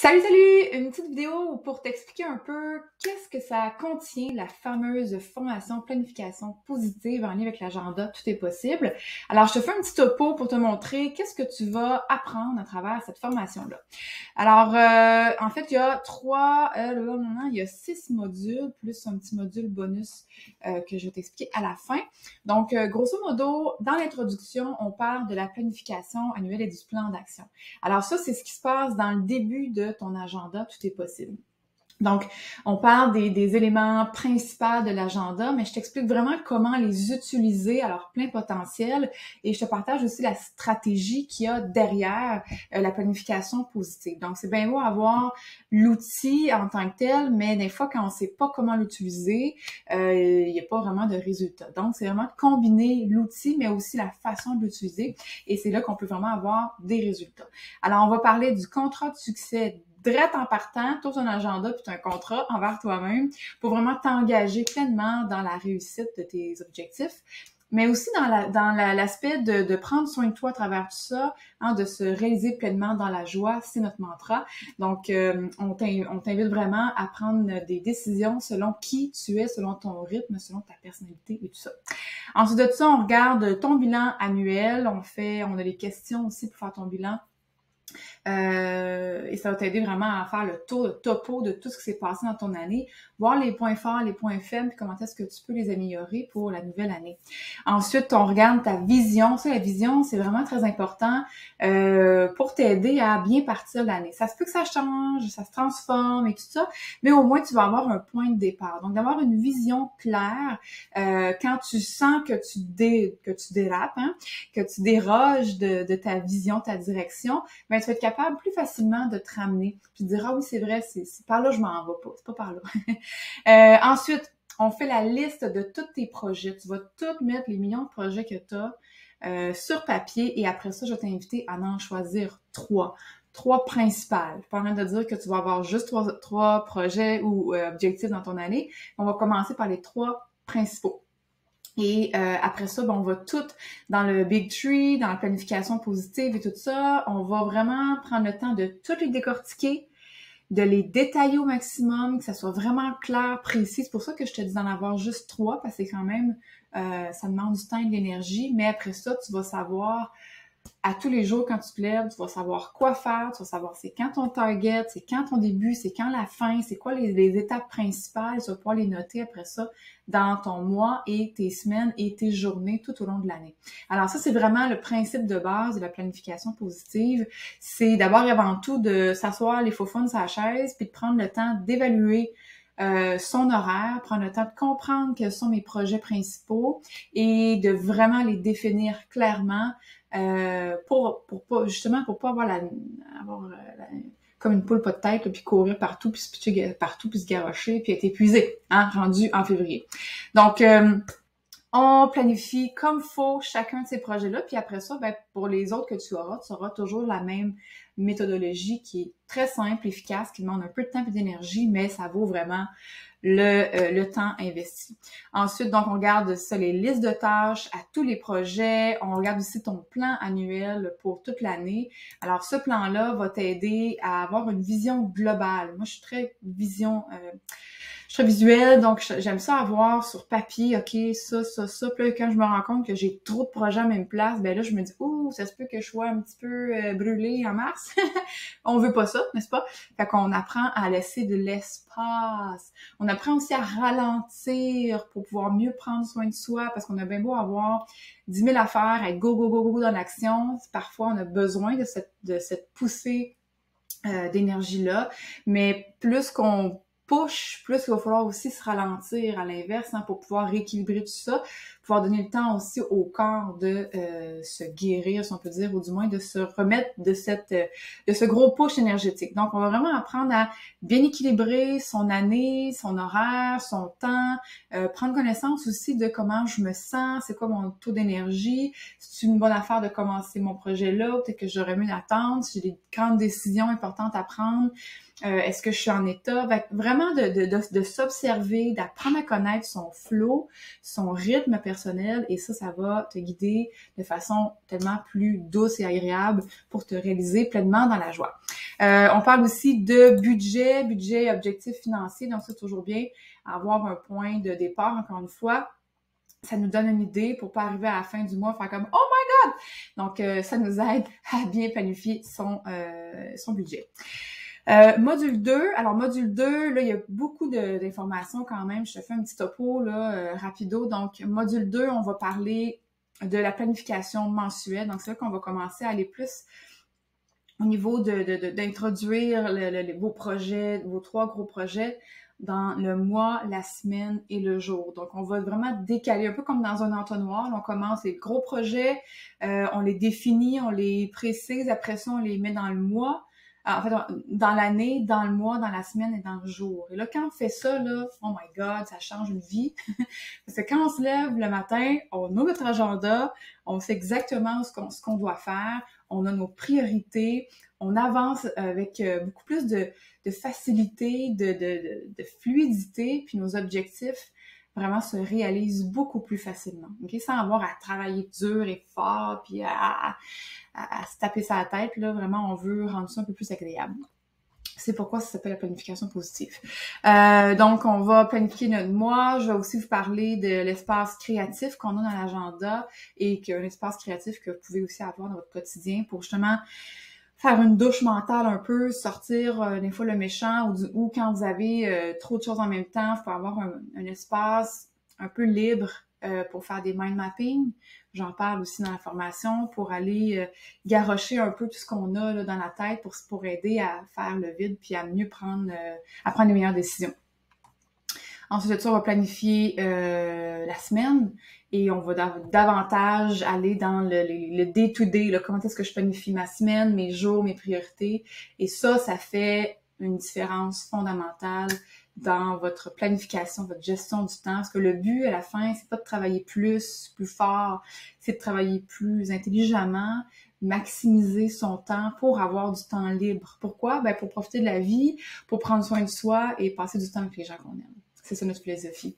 Salut, salut! Une petite vidéo pour t'expliquer un peu qu'est-ce que ça contient, la fameuse formation planification positive en lien avec l'agenda Tout est possible. Alors, je te fais un petit topo pour te montrer qu'est-ce que tu vas apprendre à travers cette formation-là. Alors, en fait, il y a il y a 6 modules, plus un petit module bonus que je vais t'expliquer à la fin. Donc, grosso modo, dans l'introduction, on parle de la planification annuelle et du plan d'action. Alors ça, c'est ce qui se passe dans le début de ton agenda, tout est possible. Donc, on parle des éléments principaux de l'agenda, mais je t'explique vraiment comment les utiliser à leur plein potentiel et je te partage aussi la stratégie qu'il y a derrière la planification positive. Donc, c'est bien beau avoir l'outil en tant que tel, mais des fois, quand on ne sait pas comment l'utiliser, il n'y a pas vraiment de résultat. Donc, c'est vraiment de combiner l'outil, mais aussi la façon de l'utiliser et c'est là qu'on peut vraiment avoir des résultats. Alors, on va parler du contrat de succès direct en partant, tu as un agenda puis tu as un contrat envers toi-même pour vraiment t'engager pleinement dans la réussite de tes objectifs. Mais aussi dans l'aspect de prendre soin de toi à travers tout ça, hein, de se réaliser pleinement dans la joie, c'est notre mantra. Donc, on t'invite vraiment à prendre des décisions selon qui tu es, selon ton rythme, selon ta personnalité et tout ça. Ensuite de ça, on regarde ton bilan annuel, on a les questions aussi pour faire ton bilan. Et ça va t'aider vraiment à faire le topo de tout ce qui s'est passé dans ton année, voir les points forts, les points faibles, puis comment est-ce que tu peux les améliorer pour la nouvelle année. Ensuite, on regarde ta vision. Ça, la vision, c'est vraiment très important pour t'aider à bien partir l'année. Ça se peut que ça change, ça se transforme et tout ça, mais au moins, tu vas avoir un point de départ. Donc, d'avoir une vision claire quand tu sens que tu dérapes, hein, que tu déroges de ta vision, ta direction, ben, tu vas être capable plus facilement de te ramener puis de dire ah oui c'est vrai c'est par là je m'en vais pas, c'est pas par là. Ensuite on fait la liste de tous tes projets, tu vas tout mettre les millions de projets que tu as sur papier et après ça je vais t'inviter à en choisir trois principales. Pas en train de dire que tu vas avoir juste trois projets ou objectifs dans ton année. On va commencer par les 3 principaux. Et après ça, on va tout dans le Big Tree, dans la planification positive et tout ça. On va vraiment prendre le temps de tout les décortiquer, de les détailler au maximum, que ça soit vraiment clair, précis. C'est pour ça que je te dis d'en avoir juste 3, parce que c'est quand même, ça demande du temps et de l'énergie. Mais après ça, tu vas savoir à tous les jours quand tu te lèves, tu vas savoir quoi faire, tu vas savoir c'est quand ton target, c'est quand ton début, c'est quand la fin, c'est quoi les étapes principales, tu vas pouvoir les noter après ça dans ton mois et tes semaines et tes journées tout au long de l'année. Alors ça, c'est vraiment le principe de base de la planification positive. C'est d'abord et avant tout de s'asseoir les faux fun sur la chaise puis de prendre le temps d'évaluer son horaire, prendre le temps de comprendre quels sont mes projets principaux et de vraiment les définir clairement pour pas avoir comme une poule pas de tête, là, puis courir partout, puis se pitcher partout, puis se garrocher, puis être épuisé, hein, rendu en février. Donc, on planifie comme faut chacun de ces projets-là, puis après ça, ben, pour les autres que tu auras toujours la même méthodologie qui est très simple, efficace, qui demande un peu de temps et d'énergie, mais ça vaut vraiment le temps investi. Ensuite, donc, on regarde ça, les listes de tâches à tous les projets. On regarde aussi ton plan annuel pour toute l'année. Alors, ce plan-là va t'aider à avoir une vision globale. Moi, je suis très visuelle, donc j'aime ça avoir sur papier, ok, ça. Puis là, quand je me rends compte que j'ai trop de projets à la même place, ben là, je me dis, ça se peut que je sois un petit peu brûlée en mars. On veut pas ça, n'est-ce pas? Fait qu'on apprend à laisser de l'espace. On apprend aussi à ralentir pour pouvoir mieux prendre soin de soi, parce qu'on a bien beau avoir 10 000 affaires, être go dans l'action. Parfois, on a besoin de cette poussée d'énergie-là, mais plus qu'on push, plus il va falloir aussi se ralentir à l'inverse, hein, pour pouvoir rééquilibrer tout ça, pouvoir donner le temps aussi au corps de se guérir, si on peut dire, ou du moins de se remettre de ce gros push énergétique. Donc, on va vraiment apprendre à bien équilibrer son année, son horaire, son temps, prendre connaissance aussi de comment je me sens, c'est quoi mon taux d'énergie, c'est une bonne affaire de commencer mon projet-là, peut-être que j'aurais mieux d'attendre, si j'ai des grandes décisions importantes à prendre, est-ce que je suis en état? Vraiment de s'observer, d'apprendre à connaître son flow, son rythme personnel, personnel et ça va te guider de façon tellement plus douce et agréable pour te réaliser pleinement dans la joie. On parle aussi de budget et objectifs financiers, donc c'est toujours bien avoir un point de départ, encore une fois. Ça nous donne une idée pour pas arriver à la fin du mois faire comme « Oh my God! » Donc, ça nous aide à bien planifier son budget. Module 2. Alors, module 2, là, il y a beaucoup d'informations quand même. Je te fais un petit topo, là, rapido. Donc, module 2, on va parler de la planification mensuelle. Donc, c'est là qu'on va commencer à aller plus au niveau d'introduire vos projets, vos 3 gros projets dans le mois, la semaine et le jour. Donc, on va vraiment décaler, un peu comme dans un entonnoir. On commence les gros projets, on les définit, on les précise. Après ça, on les met dans le mois. En fait, dans l'année, dans le mois, dans la semaine et dans le jour. Et là, quand on fait ça, là, oh my God, ça change une vie. Parce que quand on se lève le matin, on a notre agenda, on sait exactement ce qu'on doit faire, on a nos priorités, on avance avec beaucoup plus de facilité, de fluidité, puis nos objectifs vraiment se réalisent beaucoup plus facilement, okay? Sans avoir à travailler dur et fort, puis à se taper sa tête, là, vraiment, on veut rendre ça un peu plus agréable. C'est pourquoi ça s'appelle la planification positive. Donc, on va planifier notre mois. Je vais aussi vous parler de l'espace créatif qu'on a dans l'agenda et qu'un espace créatif que vous pouvez aussi avoir dans votre quotidien pour justement faire une douche mentale un peu, sortir des fois le méchant ou quand vous avez trop de choses en même temps, il faut avoir un espace un peu libre pour faire des mind mapping. J'en parle aussi dans la formation pour aller garrocher un peu tout ce qu'on a là, dans la tête pour aider à faire le vide puis à mieux prendre les meilleures décisions. Ensuite de ça, on va planifier la semaine et on va davantage aller dans le day-to-day, là, comment est-ce que je planifie ma semaine, mes jours, mes priorités. Et ça fait une différence fondamentale dans votre planification, votre gestion du temps. Parce que le but, à la fin, c'est pas de travailler plus fort, c'est de travailler plus intelligemment, maximiser son temps pour avoir du temps libre. Pourquoi? Ben, pour profiter de la vie, pour prendre soin de soi et passer du temps avec les gens qu'on aime. C'est ça notre philosophie.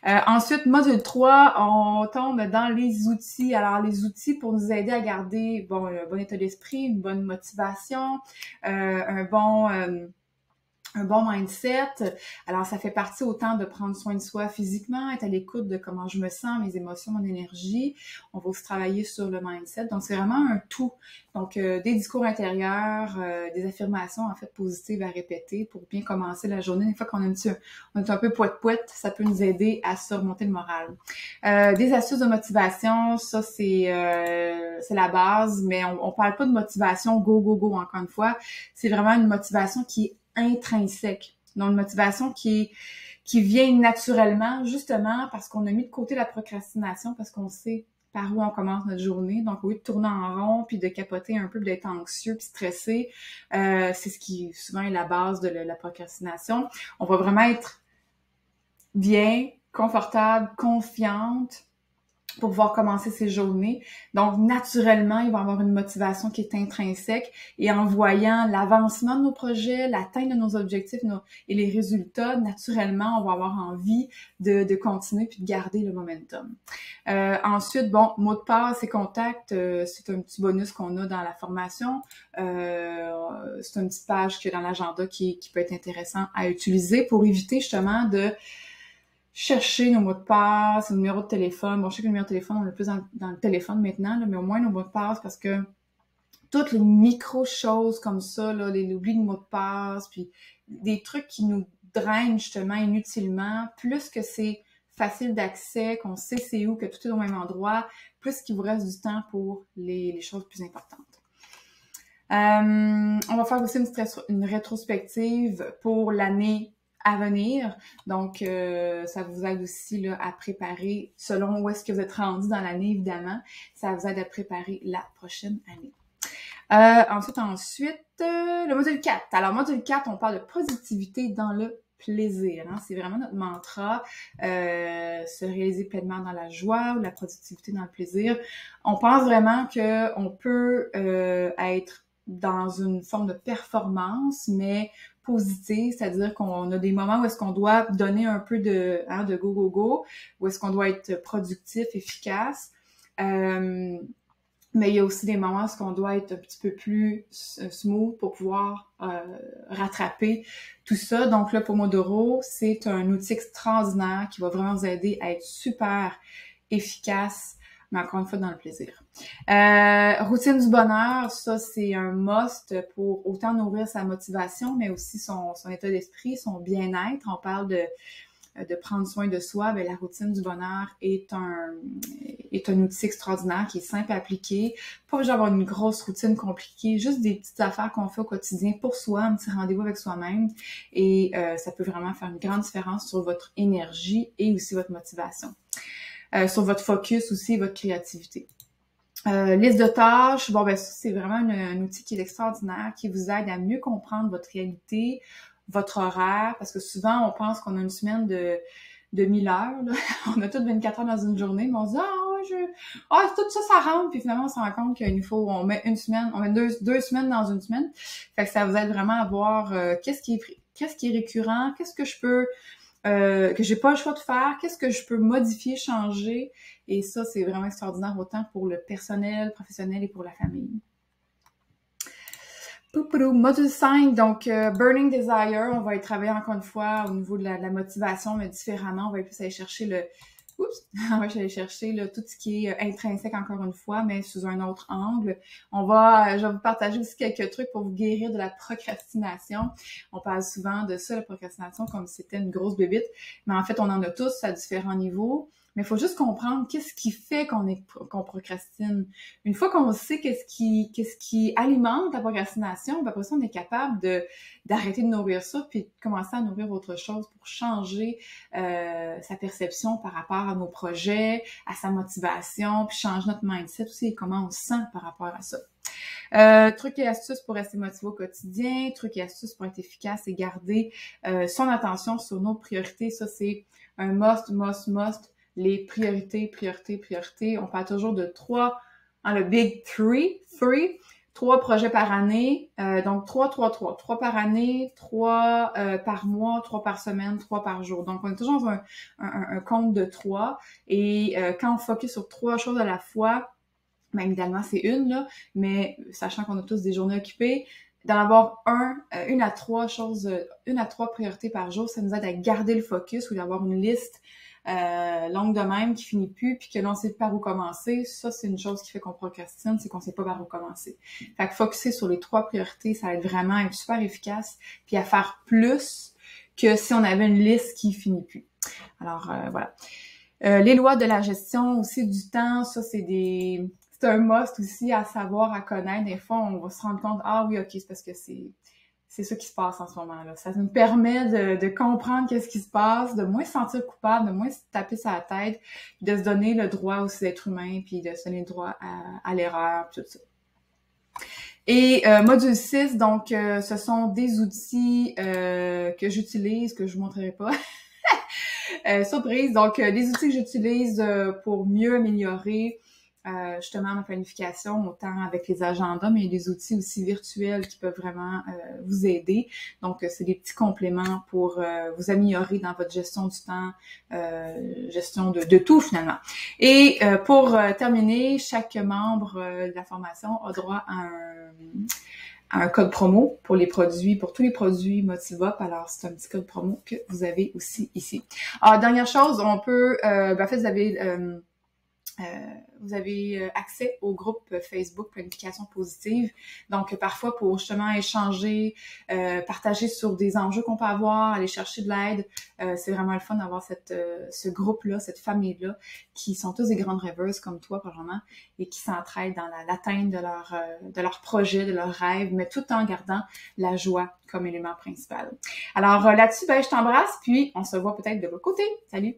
Ensuite, module 3, on tombe dans les outils. Alors, les outils pour nous aider à garder un bon état d'esprit, une bonne motivation, un bon mindset. Alors, ça fait partie autant de prendre soin de soi physiquement, être à l'écoute de comment je me sens, mes émotions, mon énergie. On va aussi travailler sur le mindset. Donc, c'est vraiment un tout. Donc, des discours intérieurs, des affirmations, en fait, positives à répéter pour bien commencer la journée. Une fois qu'on est un peu poète-poète, ça peut nous aider à surmonter le moral. Des astuces de motivation, ça, c'est la base, mais on parle pas de motivation go, go, go, encore une fois. C'est vraiment une motivation qui est intrinsèque. Donc, une motivation qui vient naturellement, justement, parce qu'on a mis de côté la procrastination, parce qu'on sait par où on commence notre journée. Donc, au lieu de tourner en rond, puis de capoter un peu, puis d'être anxieux, puis stressé, c'est ce qui souvent est la base de la procrastination. On va vraiment être bien, confortable, confiante, pour pouvoir commencer ses journées. Donc, naturellement, il va y avoir une motivation qui est intrinsèque et en voyant l'avancement de nos projets, l'atteinte de nos objectifs et les résultats, naturellement, on va avoir envie de continuer puis de garder le momentum. Ensuite, mot de passe et contact, c'est un petit bonus qu'on a dans la formation. C'est une petite page qui est dans l'agenda qui peut être intéressant à utiliser pour éviter justement de chercher nos mots de passe, nos numéros de téléphone. Bon, je sais que le numéro de téléphone, on l'a plus dans le téléphone maintenant, là, mais au moins nos mots de passe parce que toutes les micro-choses comme ça, là, l'oubli de mots de passe, puis des trucs qui nous drainent justement inutilement, plus que c'est facile d'accès, qu'on sait c'est où, que tout est au même endroit, plus qu'il vous reste du temps pour les choses plus importantes. On va faire aussi une rétrospective pour l'année à venir. Donc, ça vous aide aussi là, à préparer, selon où est-ce que vous êtes rendu dans l'année, évidemment, ça vous aide à préparer la prochaine année. Ensuite, le module 4. Alors, module 4, on parle de positivité dans le plaisir. Hein? C'est vraiment notre mantra, se réaliser pleinement dans la joie ou la productivité dans le plaisir. On pense vraiment qu'on peut être dans une forme de performance, mais positive, c'est-à-dire qu'on a des moments où est-ce qu'on doit donner un peu de go, go, go, où est-ce qu'on doit être productif, efficace. Mais il y a aussi des moments où on doit être un petit peu plus smooth pour pouvoir rattraper tout ça. Donc là, Pomodoro, c'est un outil extraordinaire qui va vraiment vous aider à être super efficace, mais encore une fois, dans le plaisir. Routine du bonheur, ça, c'est un must pour autant nourrir sa motivation, mais aussi son état d'esprit, son bien-être. On parle de prendre soin de soi. Bien, la routine du bonheur est un outil extraordinaire qui est simple à appliquer. Pas besoin d'avoir une grosse routine compliquée, juste des petites affaires qu'on fait au quotidien pour soi, un petit rendez-vous avec soi-même. Et ça peut vraiment faire une grande différence sur votre énergie et aussi votre motivation. Sur votre focus aussi, votre créativité. Liste de tâches, bon ben ça c'est vraiment un outil qui est extraordinaire, qui vous aide à mieux comprendre votre réalité, votre horaire, parce que souvent on pense qu'on a une semaine de 1000 heures, là. On a toutes 24 heures dans une journée, mais on se dit tout ça, ça rentre, puis finalement on se rend compte qu'il nous faut, on met une semaine, on met deux semaines dans une semaine. Fait que ça vous aide vraiment à voir qu'est-ce qui est récurrent, qu'est-ce que je peux que j'ai pas le choix de faire, qu'est-ce que je peux modifier, changer, et ça, c'est vraiment extraordinaire autant pour le personnel, professionnel et pour la famille. Module 5, donc Burning Desire, on va y travailler encore une fois au niveau de la motivation, mais différemment, on va plus aller chercher on va aller chercher tout ce qui est intrinsèque encore une fois, mais sous un autre angle. Je vais vous partager aussi quelques trucs pour vous guérir de la procrastination. On parle souvent de ça, la procrastination, comme si c'était une grosse bébite, mais en fait, on en a tous à différents niveaux. Mais il faut juste comprendre qu'est-ce qui fait qu'on procrastine. Une fois qu'on sait qu'est-ce qui alimente la procrastination, ben après ça, on est capable d'arrêter de nourrir ça puis de commencer à nourrir autre chose pour changer sa perception par rapport à nos projets, à sa motivation, puis changer notre mindset aussi et comment on se sent par rapport à ça. Trucs et astuces pour rester motivé au quotidien, trucs et astuces pour être efficace et garder son attention sur nos priorités. Ça, c'est un must. Les priorités. On parle toujours de 3, le big 3 projets par année. Donc 3 par année, 3 par mois, 3 par semaine, 3 par jour. Donc on est toujours dans un compte de 3. Et quand on focus sur 3 choses à la fois, même idéalement c'est une, là, mais sachant qu'on a tous des journées occupées, d'en avoir une à 3 priorités par jour, ça nous aide à garder le focus ou d'avoir une liste longue de même qui finit plus puis que l'on sait par où commencer. Ça, c'est une chose qui fait qu'on procrastine, c'est qu'on sait pas par où commencer. Fait que focusser sur les 3 priorités, ça va être vraiment être super efficace puis à faire plus que si on avait une liste qui finit plus. Alors, voilà. Les lois de la gestion aussi du temps, ça, c'est un must aussi à savoir, à connaître. Des fois, on va se rendre compte, oui, ok, c'est parce que c'est ça qui se passe en ce moment-là. Ça nous permet de comprendre qu'est-ce qui se passe, de moins se sentir coupable, de moins se taper sur la tête, de se donner le droit aussi d'être humain, puis de se donner le droit à l'erreur, tout ça. Et module 6, donc ce sont des outils que j'utilise, que je vous montrerai pas. Surprise, donc des outils que j'utilise pour mieux améliorer justement ma planification, autant avec les agendas, mais il y a des outils aussi virtuels qui peuvent vraiment vous aider. Donc, c'est des petits compléments pour vous améliorer dans votre gestion du temps, gestion de tout finalement. Et pour terminer, chaque membre de la formation a droit à un code promo pour tous les produits Motivop. Alors, c'est un petit code promo que vous avez aussi ici. Alors, dernière chose, on peut, en fait, vous avez accès au groupe Facebook Planification Positive. Donc, parfois, pour justement échanger, partager sur des enjeux qu'on peut avoir, aller chercher de l'aide, c'est vraiment le fun d'avoir ce groupe-là, cette famille-là, qui sont tous des grandes rêveuses comme toi, probablement, et qui s'entraident dans l'atteinte de leur projet, de leurs rêves, mais tout en gardant la joie comme élément principal. Alors, là-dessus, je t'embrasse, puis on se voit peut-être de l'autre côté. Salut!